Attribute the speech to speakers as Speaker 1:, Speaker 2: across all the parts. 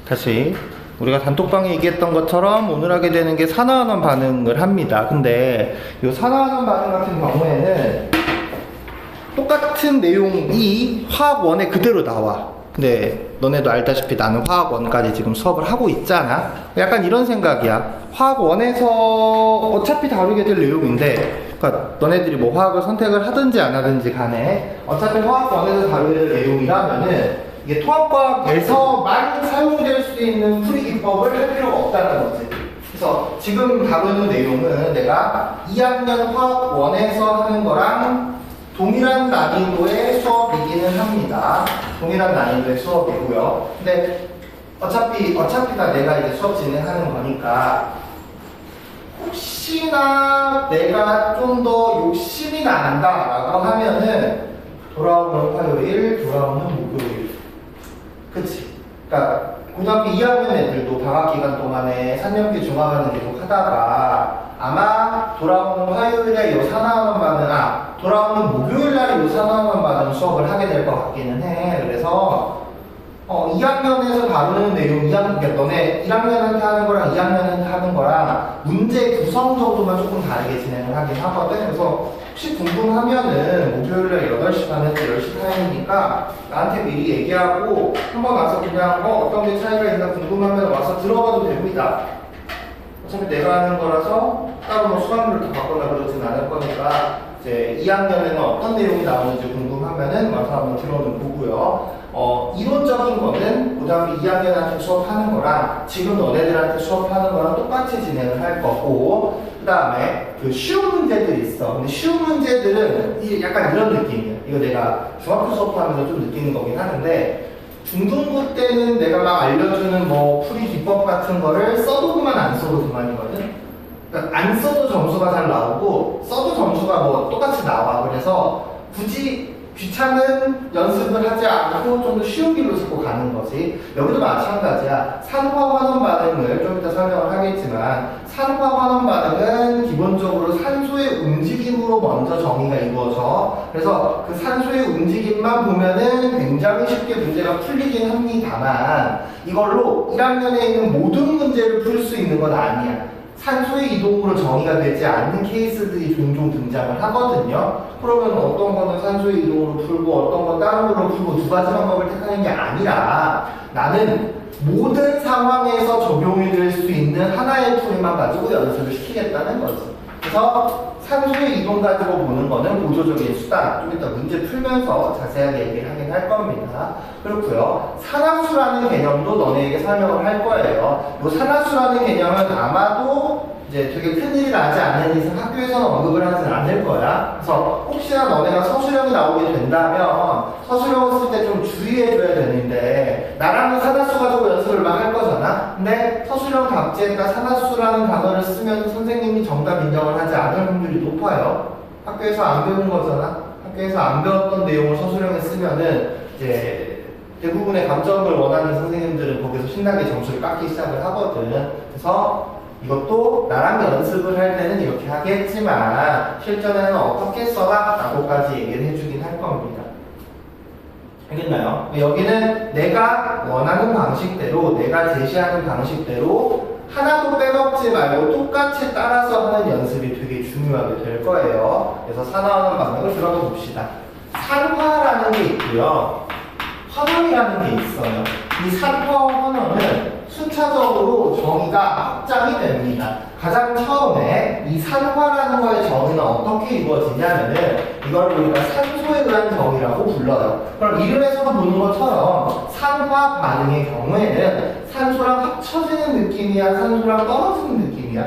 Speaker 1: 다시 우리가 단톡방에 얘기했던 것처럼 오늘 하게 되는 게 산화환원 반응을 합니다. 근데 이 산화환원 반응 같은 경우에는 똑같은 내용이 화학원에 그대로 나와. 근데 너네도 알다시피 나는 화학원까지 지금 수업을 하고 있잖아. 약간 이런 생각이야. 화학원에서 어차피 다루게 될 내용인데, 그러니까 너네들이 뭐 화학을 선택을 하든지 안 하든지 간에 어차피 화학원에서 다루게 될 내용이라면은 이게 통합과학에서만 사용될 수 있는 풀이 기법을 할 필요가 없다는 거지. 그래서 지금 다루는 내용은 내가 2학년 화학원에서 하는 거랑 동일한 난이도의 수업이기는 합니다. 동일한 난이도의 수업이고요. 근데 어차피 다 내가 이제 수업 진행하는 거니까 혹시나 내가 좀 더 욕심이 난다라고 하면은 돌아오는 화요일, 돌아오는 목요일. 그치? 그러니까 고등학교 2학년 애들도 방학 기간 동안에 3년기 중화반을 계속 하다가 아마 돌아오는 화요일에 요 산화환원 반응, 돌아오는 목요일날에 요 산화환원 반응 수업을 하게 될 것 같기는 해. 그래서 2학년에서 다루는 내용, 그러니까 너네 1학년한테 하는 거랑 2학년한테 하는 거랑 문제 구성 정도만 조금 다르게 진행을 하긴 하거든. 그래서 혹시 궁금하면은 목요일날 8시 반에서 10시 타임이니까 나한테 미리 얘기하고 한번 와서 그냥 어떤 게 차이가 있나 궁금하면 와서 들어봐도 됩니다. 어차피 내가 하는 거라서 따로 뭐 수강료를 더 받거나 그러진 않을 거니까 이제 2학년에는 어떤 내용이 나오는지 궁금하면은 와서 한번 들어는 보고요. 이론적인 거는 고등학교 2학년한테 수업하는 거랑 지금 너네들한테 수업하는 거랑 똑같이 진행을 할 거고, 그 다음에 그 쉬운 문제들이 있어. 근데 쉬운 문제들은 약간 이런 느낌이야. 이거 내가 중학교 수업하면서 좀 느끼는 거긴 하는데, 중등부 때는 내가 막 알려주는 뭐 풀이 기법 같은 거를 써도 그만 안 써도 그만이거든. 그러니까 안 써도 점수가 잘 나오고 써도 점수가 뭐 똑같이 나와. 그래서 굳이 귀찮은 연습을 하지 않고 좀 더 쉬운 길로 자꾸 가는 거지. 여기도 마찬가지야. 산화환원 반응을 좀 이따 설명을 하겠지만, 산화환원 반응은 기본적으로 산소의 움직임으로 먼저 정의가 이루어져. 그래서 그 산소의 움직임만 보면은 굉장히 쉽게 문제가 풀리긴 합니다만, 이걸로 1학년에 있는 모든 문제를 풀 수 있는 건 아니야. 산소의 이동으로 정의가 되지 않는 케이스들이 종종 등장을 하거든요. 그러면 어떤 거는 산소의 이동으로 풀고 어떤 건 다른 걸로 풀고 두 가지 방법을 택하는 게 아니라 나는 모든 상황에서 적용이 될 수 있는 하나의 풀이만 가지고 연습을 시키겠다는 거지. 그래서 산소의 이동 가지고 보는 거는 보조적인 수단, 좀 이따 문제 풀면서 자세하게 얘기를 하긴 할 겁니다. 그렇고요. 산화수라는 개념도 너네에게 설명을 할 거예요. 이 산화수라는 개념은 아마도 이제 되게 큰일이 나지 않는 이상 학교에서는 언급을 하진 않을 거야. 그래서 혹시나 너네가 서술형이 나오게 된다면 서술형을 쓸 때 좀 주의해줘야 되는데, 나라는 산화수 가지고 연습을 막 할 거잖아. 근데 서술형 답지에다 산화수라는 단어를 쓰면 선생님이 정답 인정을 하지 않을 확률이 높아요. 학교에서 안 배운 거잖아. 학교에서 안 배웠던 내용을 서술형에 쓰면은 이제 대부분의 감점을 원하는 선생님들은 거기서 신나게 점수를 깎기 시작을 하거든. 그래서 이것도 나랑 연습을 할 때는 이렇게 하겠지만 실전에는 어떻게 써라? 라고까지 얘기를 해주긴 할 겁니다. 알겠나요? 여기는 내가 원하는 방식대로, 내가 제시하는 방식대로 하나도 빼먹지 말고 똑같이 따라서 하는 연습이 되게 중요하게 될 거예요. 그래서 산화환원 반응을 들어가 봅시다. 산화라는 게 있고요. 환원이라는 게 있어요. 이 산화와 환원은 순차적으로 정의가 확장이 됩니다. 가장 처음에 이 산화라는 거의 정의는 어떻게 이루어지냐면은 이걸 우리가 산소에 의한 정의라고 불러요. 그럼 이름에서도 보는 것처럼 산화 반응의 경우에는 산소랑 합쳐지는 느낌이야? 산소랑 떨어지는 느낌이야?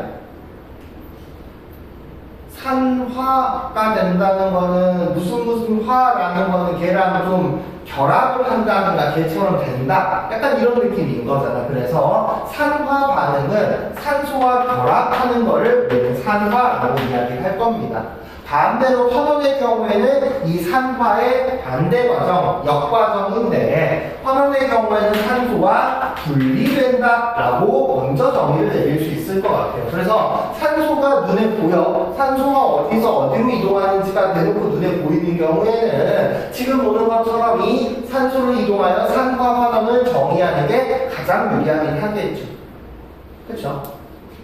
Speaker 1: 산화가 된다는 거는 무슨 화라는 거는 걔랑 좀 결합을 한다든가 걔처럼 된다, 약간 이런 느낌인 거잖아. 그래서 산화 반응은 산소와 결합하는 거를 우리는 산화라고 이야기할 겁니다. 반대로 환원의 경우에는 이 산화의 반대 과정, 역과정인데, 환원의 경우에는 산소와 분리된다라고 먼저 정의를 내릴 수 있을 것 같아요. 그래서 산소가 눈에 보여. 산소가 어디서 어디로 이동하는지가 대놓고 눈에 보이는 경우에는 지금 보는 것처럼 이 산소를 이동하여 산과 환원을 정의하는 게 가장 유리하긴 하겠죠. 그렇죠?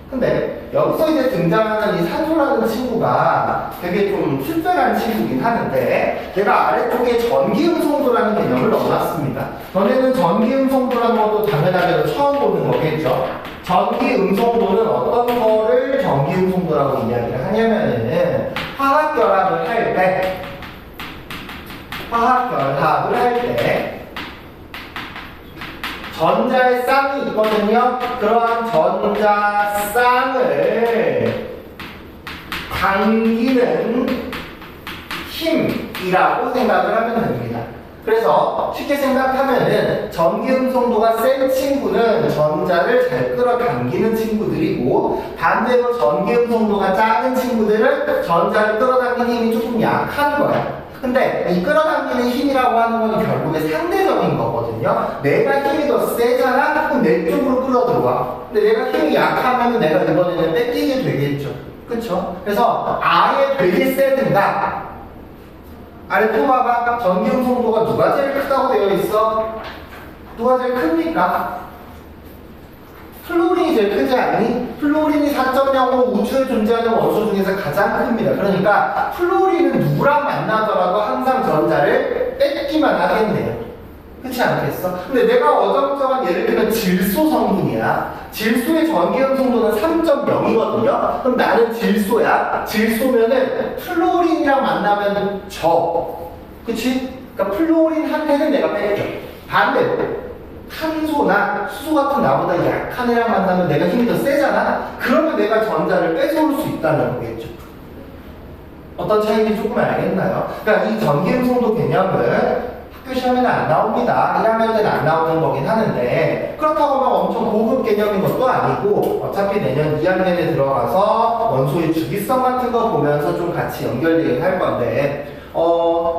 Speaker 1: 근데 여기서 이제 등장하는 이 산소라는 친구가 되게 좀 특별한 친구긴 하는데 내가 아래쪽에 전기음성도라는 개념을 넣어놨습니다. 너네는 전기음성도라는 것도 당연하게도 처음 보는 거겠죠. 전기음성도는 어떤 거를 전기음성도라고 이야기를 하냐면은 화학결합을 할 때 전자의 쌍이 있거든요. 그러한 전자 쌍을 당기는 힘이라고 생각을 하면 됩니다. 그래서 쉽게 생각하면은 전기음성도가 센 친구는 전자를 잘 끌어당기는 친구들이고 반대로 전기음성도가 작은 친구들은 전자를 끌어당기는 힘이 조금 약한 거야. 근데 이 끌어당기는 힘이라고 하는 건 결국에 상대적인 거거든요. 내가 힘이 더 세잖아? 그럼 내 쪽으로 끌어들어와. 근데 내가 힘이 약하면 내가 이번에는 뺏기게 되겠죠. 그쵸? 그래서 아예 되게 세든가 아래 또 봐봐. 전기음성도가 누가 제일 크다고 되어 있어? 누가 제일 큽니까? 플로린이 제일 크지 않니? 플로린이 4.05 우주에 존재하는 원소 중에서 가장 큽니다. 그러니까 플로린은 누구랑 만나더라도 항상 전자를 뺏기만 하겠네요. 그렇지 않겠어? 근데 내가 어정쩡한 예를 들면 질소 성분이야. 질소의 전기음성도는 3.0이거든요. 그럼 나는 질소야. 질소면은 플로린이랑 만나면 져. 그치? 그러니까 플로린 한 대는 내가 뺏겨. 반대로 탄소나 수소 같은 나보다 약한 애랑 만나면 내가 힘이 더 세잖아? 그러면 내가 전자를 뺏어올 수 있다는 거겠죠. 어떤 차이인지 조금 알겠나요? 그러니까 이 전기음성도 개념은 학교 시험에는 안 나옵니다. 1학년 때는 안 나오는 거긴 하는데 그렇다고 막 엄청 고급 개념인 것도 아니고 어차피 내년 2학년에 들어가서 원소의 주기성 같은 거 보면서 좀 같이 연결되긴 할 건데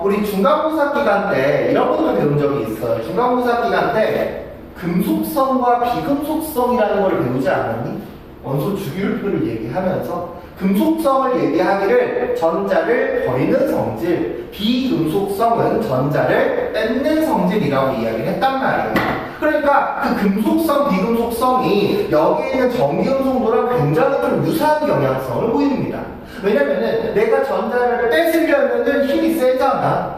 Speaker 1: 우리 중간고사 기간 때 이런 것도 배운 적이 있어요. 중간고사 기간 때 금속성과 비금속성이라는 걸 배우지 않았니? 원소 주기율표를 얘기하면서 금속성을 얘기하기를 전자를 버리는 성질, 비금속성은 전자를 뺏는 성질이라고 이야기를 했단 말이에요. 그러니까 그 금속성, 비금속성이 여기에 있는 전기음성도랑 굉장히 좀 유사한 경향성을 보입니다. 왜냐면은 내가 전자를 뺏으려면은 힘이 세잖아.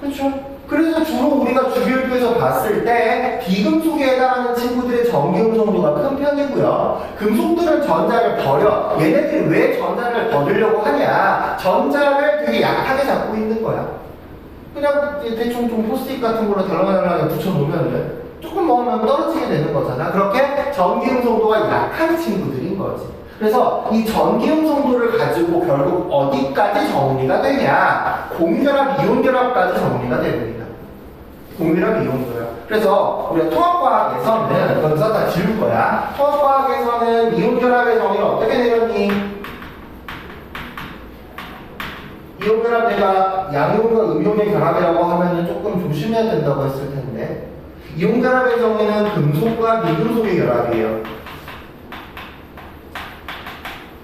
Speaker 1: 그렇죠? 그래서 주로 우리가 주기율표에서 봤을 때 비금속에 해당하는 친구들의 전기음성도가 큰 편이고요. 금속들은 전자를 버려. 얘네들이 왜 전자를 버리려고 하냐? 전자를 되게 약하게 잡고 있는 거야. 그냥 대충 좀 포스트잇 같은 걸로 덜렁덜렁하게 붙여놓으면 조금 먹으면 떨어지게 되는 거잖아. 그렇게 전기음성도가 약한 친구들인 거지. 그래서 이 전기음성도를 가지고 결국 어디까지 정리가 되냐? 공결합, 이온결합까지 정리가 됩니다. 공결합, 이온결합. 그래서 우리가 통합과학에서는 그건 다 지울 거야. 통합과학에서는 이온결합의 정의를 어떻게 내렸니? 이온결합 내가 양이온과 음이온의 결합이라고 하면 조금 조심해야 된다고 했을 텐데 이온결합의 정의는 금속과 비금속의 결합이에요.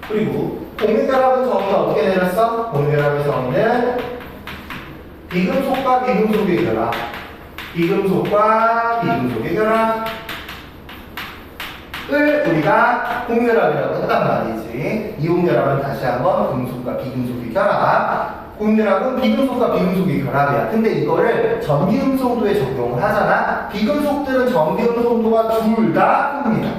Speaker 1: 그리고 공유결합의 정의는 어떻게 내렸어? 공유결합의 정의는 비금속과 비금속의 결합, 비금속과 비금속의 결합을 우리가 공유결합이라고 했단 말이지. 이온결합은 다시 한번 금속과 비금속의 결합, 공유결합은 비금속과 비금속의 결합이야. 근데 이거를 전기음성도에 적용을 하잖아. 비금속들은 전기음성도가 둘 다 큽니다.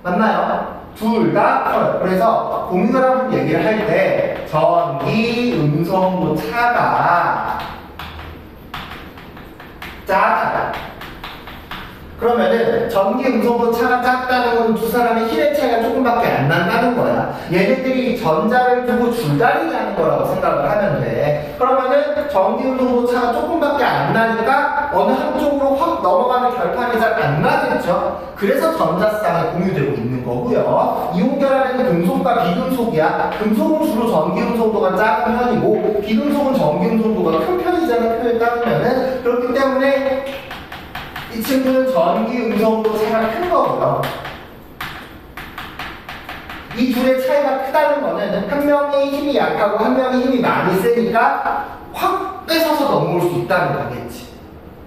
Speaker 1: 맞나요? 둘 다 커요. 그래서 공유결합 얘기를 할 때 전기 음성도 차가 작다. 그러면은 전기 음성도 차가 작다는 건 두 사람의 힘의 차이가 조금밖에 안 난다는 거야. 얘네들이 전자를 두고 줄다리기 하는 거라고 생각을 하면 돼. 그러면은 전기 음성도 차가 조금밖에 안 나니까 어느 한쪽으로 확 넘어가는 결판이 잘 안 나겠죠. 그래서 전자쌍이 공유되고 있는 거고요. 이온결합에는 금속과 비금속이야. 금속은 주로 전기 음성도가 작은 편이고 비금속은 전기 음성도가 큰 편이잖아. 표에 따르면은. 그렇기 때문에 이 친구는 전기 음성도 차이가 큰 거고요. 이 둘의 차이가 크다는 거는 한 명이 힘이 약하고 한 명이 힘이 많이 세니까 확 뺏어서 넘어올 수 있다는 거겠지.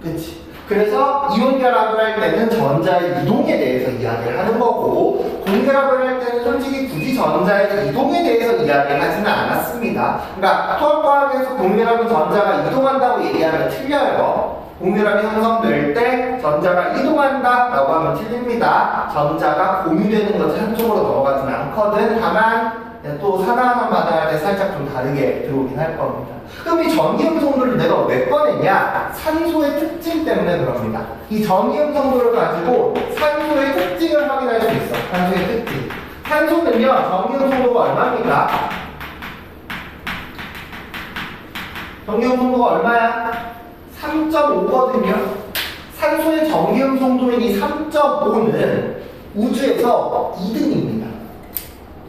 Speaker 1: 그치? 그래서 이온 결합을 할 때는 전자의 이동에 대해서 이야기를 하는 거고, 공결합을 할 때는 솔직히 굳이 전자의 이동에 대해서 이야기를 하지는 않았습니다. 그러니까 토합과학에서 공결합은 전자가 이동한다고 얘기하면 틀려요. 공결합이 형성될 때 전자가 이동한다 라고 하면 틀립니다. 전자가 공유되는 것이 한쪽으로 넘어가지는 않거든. 다만 또 하나하나마다 할 때 살짝 좀 다르게 들어오긴 할 겁니다. 그럼 이 전기음성도를 내가 왜 꺼냈냐? 산소의 특징 때문에 그럽니다. 이 전기음성도를 가지고 산소의 특징을 확인할 수 있어. 산소의 특징. 산소는요, 전기음성도가 얼마입니까? 전기음성도가 얼마야? 3.5거든요. 산소의 전기음성도인 이 3.5는 우주에서 2등입니다.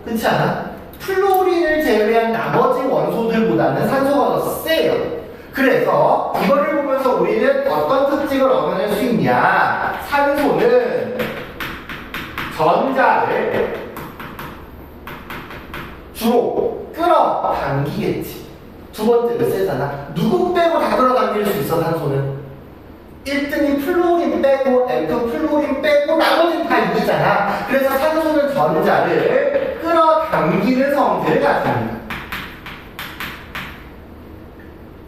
Speaker 1: 그렇지 않아? 플로린을 제외한 나머지 원소들보다는 산소가 더 세요. 그래서 이거를 보면서 우리는 어떤 특징을 얻어낼 수 있냐? 산소는 전자를 주로 끌어당기겠지. 두 번째가 세잖아. 누구 빼고 다 끌어당길 수 있어, 산소는? 1등이 플로린 빼고 F 플로린 빼고 나머지는 다 이기잖아. 그래서 산소는 전자를 끌어당기는 성질을 가집니다.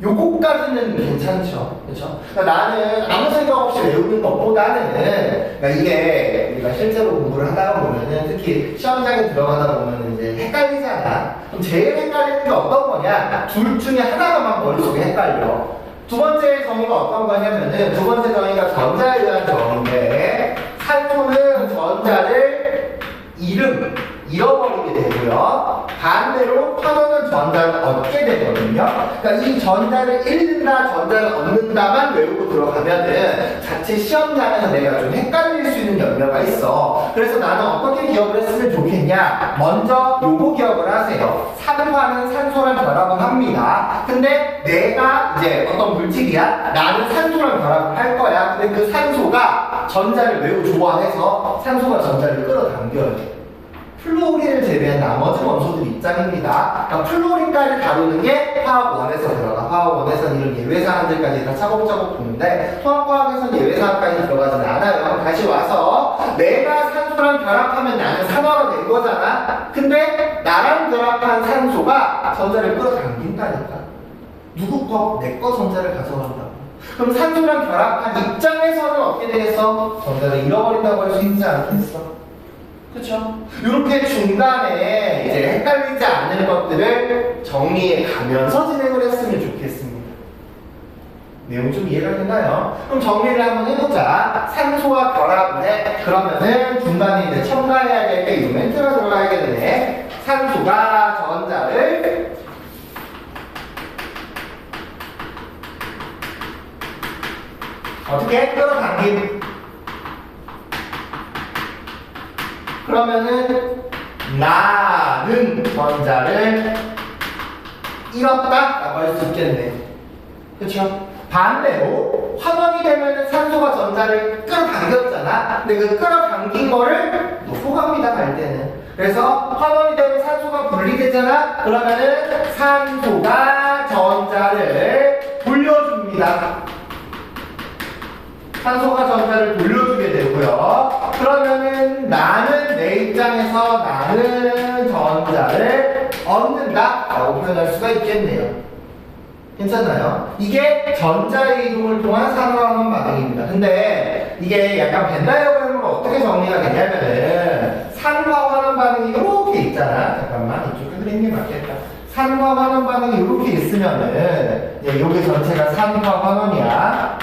Speaker 1: 요거까지는 괜찮죠. 그렇죠? 그러니까 나는 아무 생각 없이 외우는 것보다는, 그러니까 이게 우리가 실제로 공부를 하다 보면은 특히 시험장에 들어가다 보면 이제 헷갈리잖아. 그럼 제일 헷갈리는 게 어떤 거냐? 둘 중에 하나가만 머릿속에 헷갈려. 두 번째 정의가 어떤 거냐면은, 두 번째 정의가 전자에 대한 정의인데, 산소는 전자를 잃어버리게 되고요. 반대로 환원은 전자를 얻게 되거든요. 그러니까 이 전자를 잃는다, 전자를 얻는다만 외우고 들어가면은 자체 시험장에서 내가 좀 헷갈릴 수 있는 염려가 있어. 그래서 나는 어떻게 기억을 했으면 좋겠냐? 먼저 요거 기억을 하세요. 산화는 산소랑 결합을 합니다. 근데 내가 이제 어떤 물질이야? 나는 산소랑 결합을 할 거야. 근데 그 산소가 전자를 매우 좋아해서 산소가 전자를 끌어당겨요. 플로린을 제외한 나머지 원소들 입장입니다. 그러니까 플로린까지 다루는 게 화학원에서 들어가. 화학원에서는 이런 예외사항들까지 다 차곡차곡 보는데 화학과학에서는 예외사항까지 들어가지는 않아요. 다시 와서 내가 산소랑 결합하면 나는 산화가 된 거잖아. 근데 나랑 결합한 산소가 전자를 끌어당긴다니까. 누구 거? 내 거 전자를 가져간다고. 그럼 산소랑 결합한 입장에서는 어떻게 되겠어? 전자를 잃어버린다고 할 수 있지 않겠어? 그쵸? 이렇게 중간에 이제 헷갈리지 않는 것들을 정리해 가면서 진행을 했으면 좋겠습니다. 내용 좀 이해가 되나요? 그럼 정리를 한번 해보자. 산소와 결합을 해. 그러면은 중간에 이제 첨가해야 될 게 이 멘트가 들어가야 되네. 산소가 전자를 어떻게 끌어당김? 그러면은 나는 전자를 잃었다 라고 할 수 있겠네. 그쵸? 반대로 환원이 되면은 산소가 전자를 끌어당겼잖아. 근데 그 끌어당긴 거를 놓고 갑니다, 갈 때는. 그래서 환원이 되면 산소가 분리되잖아. 그러면은 산소가 전자를 돌려줍니다. 산소가 전자를 돌려주게 되고요. 그러면은 나는 내 입장에서 나는 전자를 얻는다 라고 표현할 수가 있겠네요. 괜찮나요? 이게 전자의 이동을 통한 산화환원 반응입니다. 근데 이게 약간 벤 다이어그램으로 어떻게 정리가 되냐면은 산화환원 반응이 이렇게 있잖아. 잠깐만, 이쪽 그리는 게 맞겠다. 산화환원 반응이 이렇게 있으면은 여기 전체가 산화환원이야.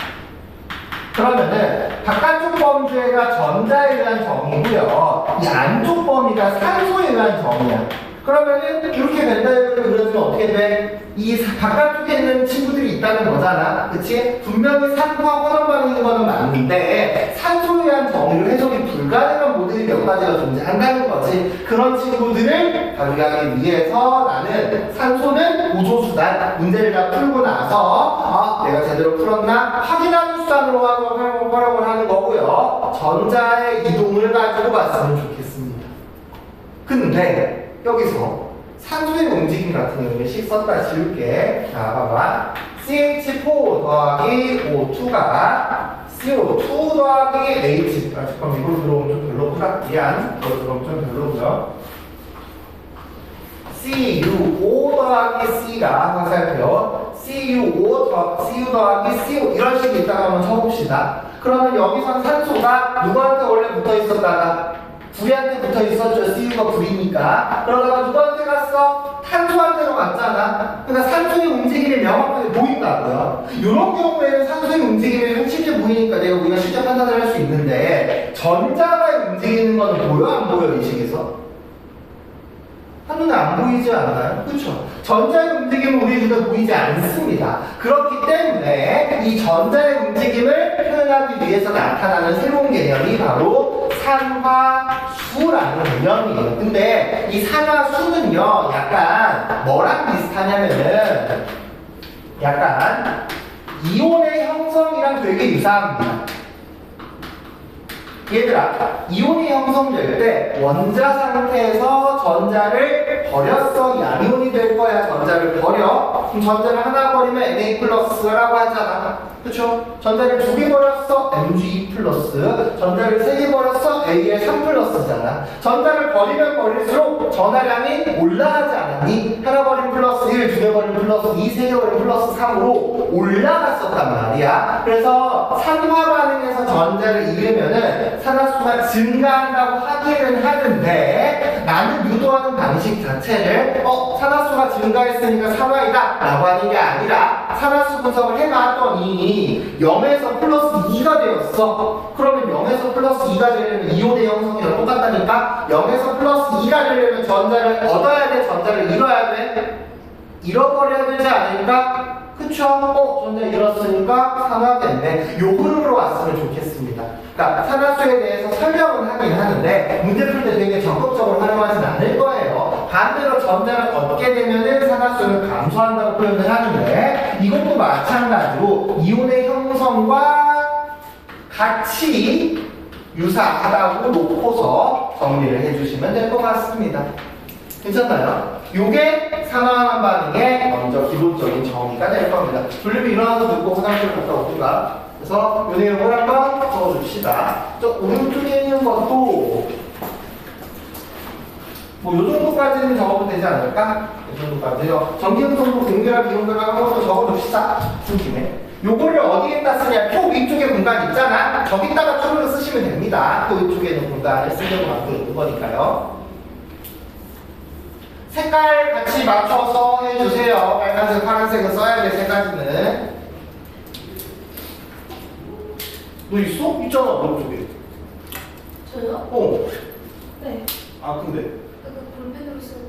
Speaker 1: 그러면은 바깥쪽 범주가 전자에 의한 정이고요. 이 안쪽 범위가 산소에 의한 정이야. 그러면은 이렇게 벤다이어그램을 그려주면 어떻게 돼? 이 바깥쪽에 있는 친구들이 있다는 거잖아. 그치? 분명히 산소와 환원 반응인 거는 맞는데 산소에 의한 정의로 해석이 불가능한 모델이 몇 가지가 존재한다는 거지. 그런 친구들을 다루기 위해서 나는 산소는 우조수단 문제를 다 풀고 나서 내가 제대로 풀었나 확인하는 수단으로 활용을 하는 거고요. 전자의 이동을 가지고 봤으면 좋겠습니다. 근데 여기서 산소의 움직임 같은 경우에 식 썼다 지울게. 자, 봐봐. CH4 더하기 O2가 CO2 더하기 H. 아, 잠깐만, 이거 들어오면 좀 별로구나. 미안. 이거 들어오면 좀 별로고요. CU5 더하기 C가 화살표. CU 더하기 CO. 이런 식이 있다가 한번 쳐봅시다. 그러면 여기선 산소가 누구한테 원래 붙어 있었다가 불이한테 붙어 있었죠. CU가 불이니까. 그러다가 누구한테 갔어? 탄소한테로 갔잖아. 그러니까 산소의 움직임이 명확하게 보인다고요. 이런 경우에는 산소의 움직임이 실제 보이니까 우리가 실제 판단을 할 수 있는데 전자가 움직이는 건 보여? 안 보여? 이 식에서? 한눈에 안 보이지 않나요? 그렇죠? 전자의 움직임은 우리 눈에 보이지 않습니다. 그렇기 때문에 이 전자의 움직임을 표현하기 위해서 나타나는 새로운 개념이 바로 산화수라는 개념이에요. 근데 이 산화수는요, 약간 뭐랑 비슷하냐면은 약간 이온의 형성이랑 되게 유사합니다. 얘들아, 이온이 형성될 때 원자 상태에서 전자를 버렸어. 양이온이 될 거야. 전자를 버려. 그럼 전자를 하나 버리면 Na 플러스라고 하잖아. 그쵸? 전자를 2개 버렸어. Mg 플러스. 전자를 3개 버렸어. Al3 플러스잖아. 전자를 버리면 버릴수록 전하량이 올라가지 않았니? 하나 버린 플러스 1, 2개 버린 플러스 2, 3개 버린 플러스 3으로 올라갔었단 말이야. 그래서 산화 반응에서 전자를 잃으면은 산화수가 증가한다고 하기는 하는데 나는 유도하는 방식 자체를 산화수가 증가했으니까 산화이다 라고 하는 게 아니라 산화수 분석을 해봤더니 0에서 플러스 2가 되었어. 그러면 0에서 플러스 2가 되려면 이온의 형성이랑 똑같다니까 0에서 플러스 2가 되려면 전자를 얻어야 돼? 전자를 잃어야 돼? 잃어버려야 되지 않을까? 그쵸? 전자 잃었으니까 산화됐네. 요 흐름으로 왔으면 좋겠습니다. 그러니까 산화수에 대해서 설명을 하긴 하는데 문제 풀 때 되게 적극적으로 활용하진 않을 거예요. 반대로 전자를 얻게 되면은 산화수는 감소한다고 표현을 하는데 이것도 마찬가지로 이온의 형성과 같이 유사하다고 놓고서 정리를 해주시면 될 것 같습니다. 괜찮나요? 요게 산화하는 반응의 먼저 기본적인 정의가 될 겁니다. 졸리면 일어나서 듣고 화장실 갔다 오든가. 그래서 요 내용을 한번 적어줍시다. 저 오른쪽에 있는 것도 뭐 요 정도까지는 적어도 되지 않을까? 요 정도까지요. 전기음성도 공개랑 비용별로 한 것도 적어줍시다. 쓴 김에. 요거를 어디에다 쓰냐? 표 위쪽에 공간 있잖아. 저기다가 표를 쓰시면 됩니다. 표 위쪽에 있는 공간을 쓰려고 만들어 놓은 거니까요. 색깔 같이 맞춰서 해주세요. 빨간색, 파란색은 써야 돼, 세 가지는. 너 있어? 있잖아, 오른쪽에.
Speaker 2: 저요? 네.
Speaker 1: 아, 근데.
Speaker 2: 아까 볼펜으로 쓰는.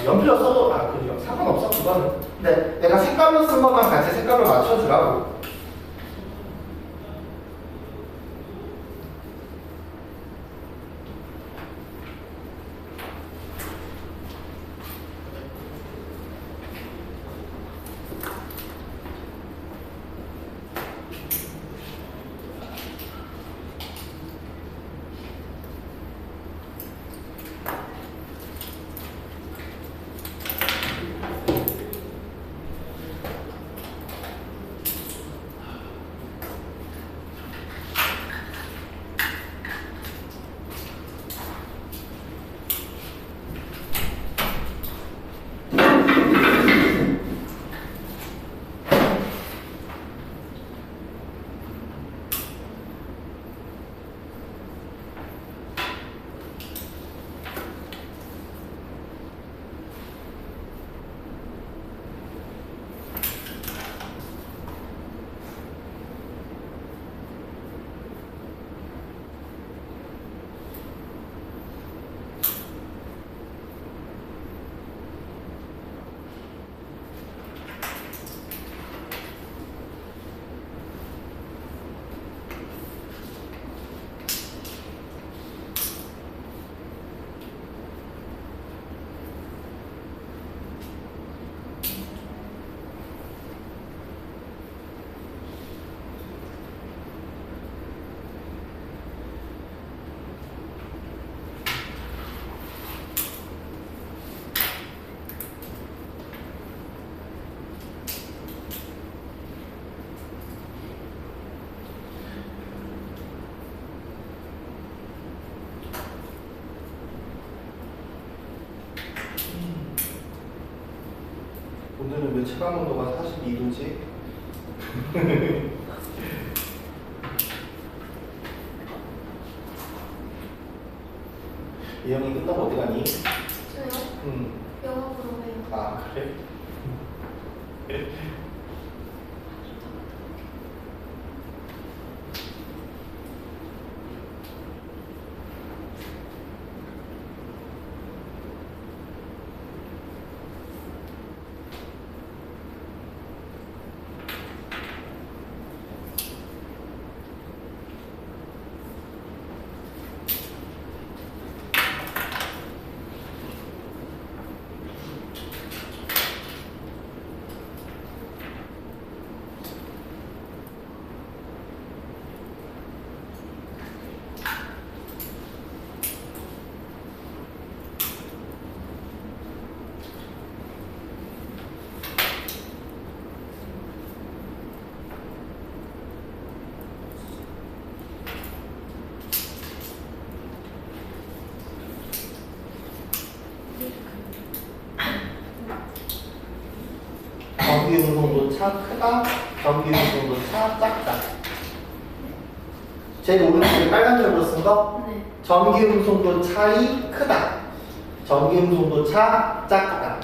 Speaker 1: 연필로 써도, 그래요. 상관없어, 그거는. 근데 내가 색깔로 쓴 것만 같이 색깔로 맞춰주라고. 왜 체감 온도가 42도지? 이형이 끝나고 어디 가니?
Speaker 2: 저요? 영화 보러 가요.
Speaker 1: 아 그래? 전기 운송도 차 크다, 전기 운송도 차 작다. 제일 오른쪽에 빨간색으로 쓴 거?
Speaker 2: 네.
Speaker 1: 전기 운송도 차이 크다. 전기 운송도 차 작다.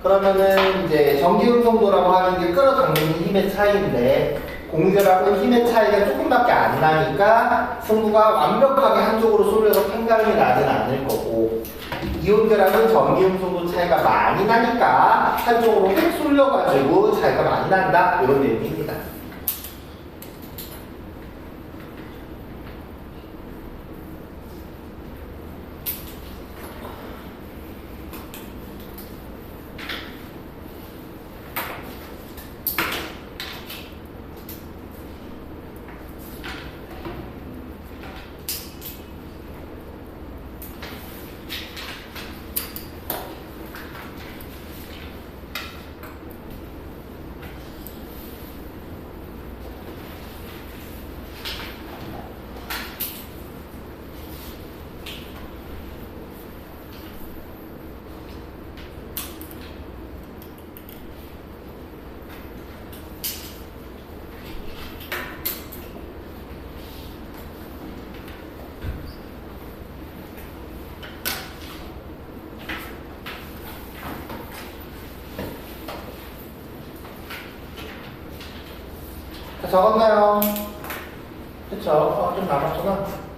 Speaker 1: 그러면은 이제 전기 운송도라고 하는 게 끌어당기는 힘의 차이인데 공유결합은 힘의 차이가 조금밖에 안 나니까 승부가 완벽하게 한쪽으로 쏠려서 팽가름이 나진 않을 거고 이온결합은 전기 운송도 차이가 많이 나니까 한쪽으로 휙 쏠려가지고 차이가 많이 난다 이런 내용입니다. 다 적었나요? 그쵸? 좀 남았구나.